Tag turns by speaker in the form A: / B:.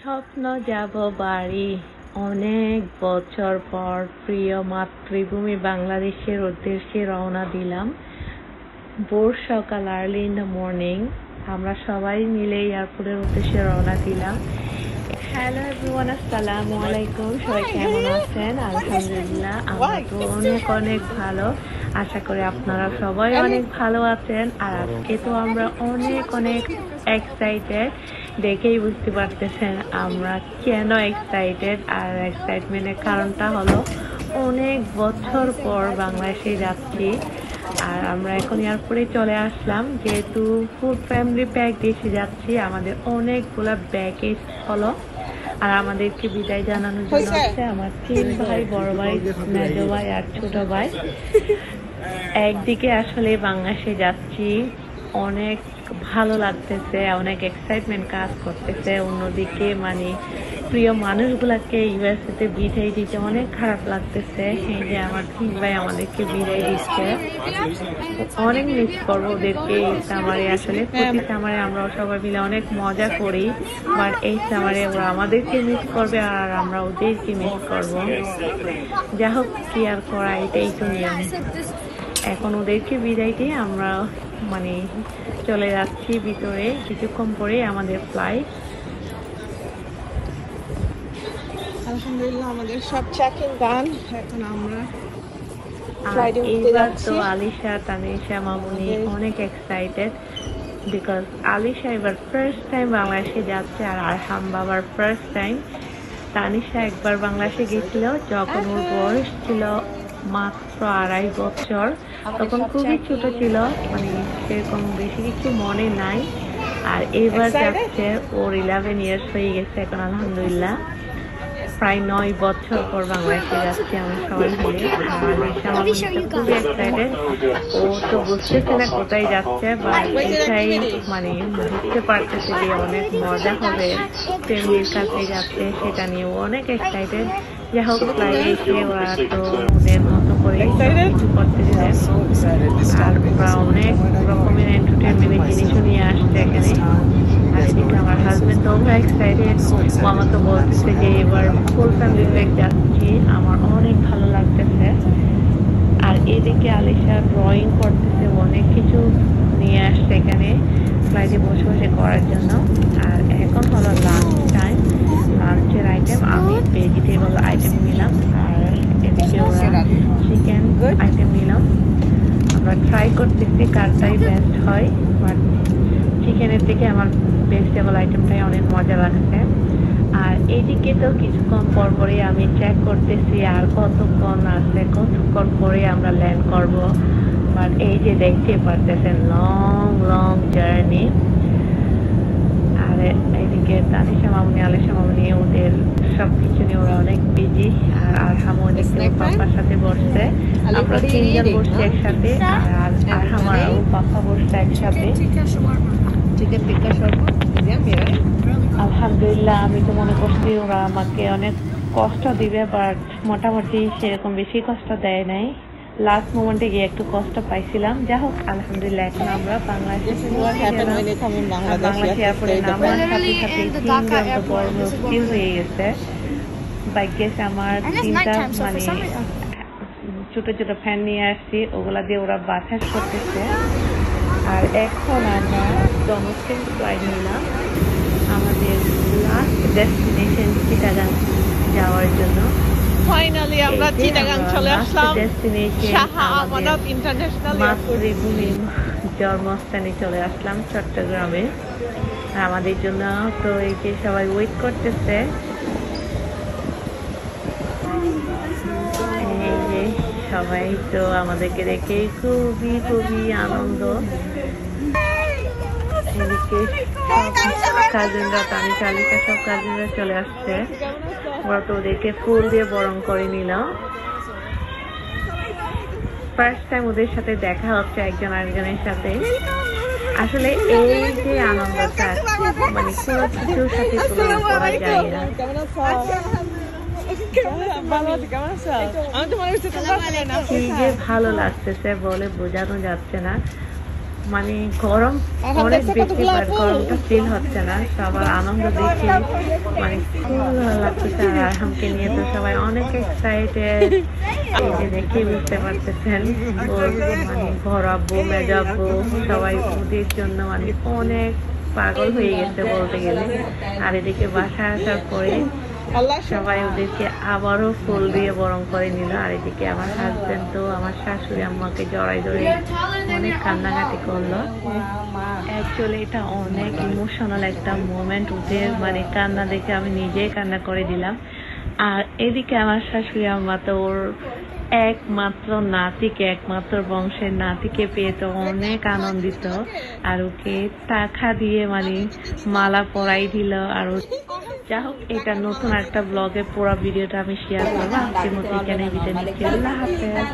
A: স্বপ্ন যাব বাড়ি অনেক বছর পর প্রিয় মাতৃভূমি বাংলাদেশের উদ্দেশ্যে রওনা দিলাম। ভোর সকাল আর্লি ইন দ্য মর্নিং আমরা সবাই মিলে এয়ারপোর্টের উদ্দেশ্যে রওনা দিলাম। হ্যালো এভরিওয়ান, আসসালামু আলাইকুম। সবাই কেমন আছেন? আলহামদুলিল্লাহ, আমরা তো অনেক অনেক ভালো। আশা করি আপনারা সবাই অনেক ভালো আছেন। আর আজকে তো আমরা অনেক অনেক এক্সাইটেড, দেখেই বুঝতে পারতেছেন আমরা কেন এক্সাইটেড। আর এক্সাইটমেন্টের কারণটা হলো অনেক বছর পর বাংলাদেশে যাচ্ছি। আর আমরা এখন এয়ারপোর্টে চলে আসলাম, যেহেতু ফুল ফ্যামিলি প্যাক দেশে যাচ্ছি, আমাদের অনেকগুলো ব্যাগেজ হলো। আর আমাদেরকে বিদায় জানানোর জন্য আছে আমার 3 ভাই, বড় ভাই, মেজো ভাই আর ছোট ভাই। একদিকে আসলে বাংলাদেশে যাচ্ছি, অনেক ভালো লাগতেছে, অনেক এক্সাইটমেন্ট কাজ করতেছে। অন্যদিকে মানে প্রিয় মানুষগুলাকে ইউএসএতে বিদায় দিতে অনেক খারাপ লাগতেছে। এই যে আমার 3 ভাই আমাদেরকে বিদায় দিচ্ছে, অনেক মিস করবো ওদেরকে। এই সামারে আসলে প্রতি সামারে আমরা সবাই মিলে অনেক মজা করি, বাট এই সামারে ওরা আমাদেরকে মিস করবে আর আমরা ওদেরকে মিস করবো। যা হোক, কি আর করা, এটাই তো নিয়ম। এখন ওদেরকে বিদায় দিয়ে আমরা মানে চলে যাচ্ছি ভিতরে। কিছুক্ষণ পরে আমাদের ফ্লাইট।
B: আলহামদুলিল্লাহ আমাদের সব চেকিং ডান। এখন আমরা
A: এইবার তো আলিশা, তানিশা, মামুনি অনেক এক্সাইটেড, বিকজ আলিশা এবার ফার্স্ট টাইম বাংলাদেশে যাচ্ছে আর আরহাম বাবার ফার্স্ট টাইম। তানিশা একবার বাংলাদেশে গেছিল যখন ওর বয়স ছিল মাত্র 2.5 বছর, তখন খুবই ছোট ছিল, মানে সেরকম বেশি কিছু মনে নাই। আর এবার যাচ্ছে ওর 11 ইয়ার্স হয়ে গেছে এখন, আলহামদুলিল্লাহ। প্রায় 9 বছর পর বাংলাদেশে যাচ্ছি আমরা সবাই মিলে। খুবই এক্সাইটেড। ও তো বুঝতেছে না কোথায় যাচ্ছে, বা এটাই মানে বুঝতে পারতেছে যে অনেক মজা হবে, ফ্যামিলির কাছে যাচ্ছে, সেটা নিয়ে ও অনেক এক্সাইটেড। যাই হোক, ফ্লাইটে এসে ওরা তো ওদের মতো করে কিছু করতেছে, আর ওরা অনেক রকমের এন্টারটেনমেন্টের জিনিসও নিয়ে আসছে এখানে। আর এদিকে আমার হাজবেন্ড তো ওভার এক্সাইটেড, ও আমাকে বলতেছে যে এবার ফুল ফ্যামিলি প্যাক যাচ্ছি, আমার অনেক ভালো লাগতেছে। আর এদিকে আলিশা ড্রয়িং করতেছে, অনেক কিছু নিয়ে আসছে এখানে ফ্লাইটে বসে বসে করার জন্য। আর এখন হলো লাঞ্চ টাইম। লাঞ্চের আইটেম আমি ভেজিটেবল আইটেম নিলাম, আর এদিকে ওরা চিকেন আইটেম নিলাম। আমরা ট্রাই করতেছি কারটাই বেস্ট হয়, বাট চিকেনের থেকে আমার ভেজিটেবল আইটেমটাই অনেক মজা লাগছে। আর এইদিকে তো কিছুক্ষণ পর পরে আমি চেক করতেছি আর কতক্ষণ আছে, কতক্ষণ পরে আমরা ল্যান্ড করব। বাট এই যে দেখতে পারতেছেন লং লং জার্নি। আর এইদিকে তানিশা মামুনি, আলিশা মামুনি ওদের সবকিছু নিয়ে ওরা অনেক বিজি। আর আরহাম ওদিকে পাপার সাথে বসছে, আমরা 3 জন বসছি একসাথে। আর আরহাম আর ওর পাপা বসছে একসাথে। আলহামদুলিল্লাহ, আমি তো মনে করছি ওরা আমাকে অনেক কষ্ট দিবে, বাট মোটামুটি সেরকম বেশি কষ্ট দেয় নাই। লাস্ট মোমেন্টে গিয়ে একটু কষ্ট পাইছিলাম। যা হোক, আলহামদুলিল্লাহ এখন আমরা বাংলাদেশে এয়ারপোর্টে নামার সাথে সাথে 3 জন তো বড় মুশকিল হয়ে গেছে। ভাগ্যেস আমার 3টা মানে ছোট ছোট ফ্যান নিয়ে আসছি, ওগুলা দিয়ে ওরা বাতাস করতেছে। আর এখন আমরা ডোমেস্টিক ফ্লাইট নিলাম আমাদের লাস্ট ডেস্টিনেশন চিটাগাং যাওয়ার জন্য।
B: ফাইনালি আমরা চিটাগাং চলে আসলাম, শাহ আমানত ইন্টারন্যাশনাল
A: মাতৃভূমি জন্মস্থানে চলে আসলাম, চট্টগ্রামে। আমাদের জন্য তো এই যে সবাই ওয়েট করতেছে। এই যে সবাই তো আমাদেরকে দেখে খুবই খুবই আনন্দ। এদিকে কাজিনরা, তানিশা, আলিশা সব কাজিনরা চলে আসছে। ওরা তো ওদেরকে ফুল দিয়ে বরণ করে নিল। ফার্স্ট টাইম ওদের সাথে দেখা হচ্ছে একজন আরেকজনের সাথে। আসলে এই যে আনন্দটা মানে কোনো কিছুর সাথে তুলনা করা যায় না। কি যে ভালো লাগতেছে বলে বোঝানো যাচ্ছে না। মানে গরম অনেক বেশি, বাট গরমটা ফিল হচ্ছে না। সবার আনন্দ দেখে মানে খুব ভালো লাগতেছে। আর আরহামকে নিয়ে তো সবাই অনেক এক্সাইটেড, এই যে দেখে বুঝতে পারতেছেন। ওর মানে বড় আব্বু, মেজ আব্বু সবাই ওদের জন্য মানে অনেক পাগল হয়ে গেছে বলতে গেলে। আর এদিকে বাসায় আসার পরে সবাই ওদেরকে আবারও ফুল দিয়ে বরণ করে নিল। আর এদিকে আমার হাজবেন্ড তো আমার শাশুড়ি আম্মাকে জড়াই ধরে অনেক কান্নাকাটি করলো। অ্যাকচুয়ালি এটা অনেক ইমোশনাল একটা মোমেন্ট। ওদের মানে কান্না দেখে আমি নিজেই কান্না করে দিলাম। আর এদিকে আমার শাশুড়ি আম্মা তো ওর একমাত্র নাতিকে, একমাত্র বংশের নাতিকে পেয়ে তো অনেক আনন্দিত। আর ওকে টাকা দিয়ে মানে মালা পরাই দিল। আর যা হোক, এটা নতুন একটা ব্লগে পুরো ভিডিওটা আমি শেয়ার করবো। আজকের মতো এখানে বিদায় নিচ্ছি। আল্লাহ হাফেজ।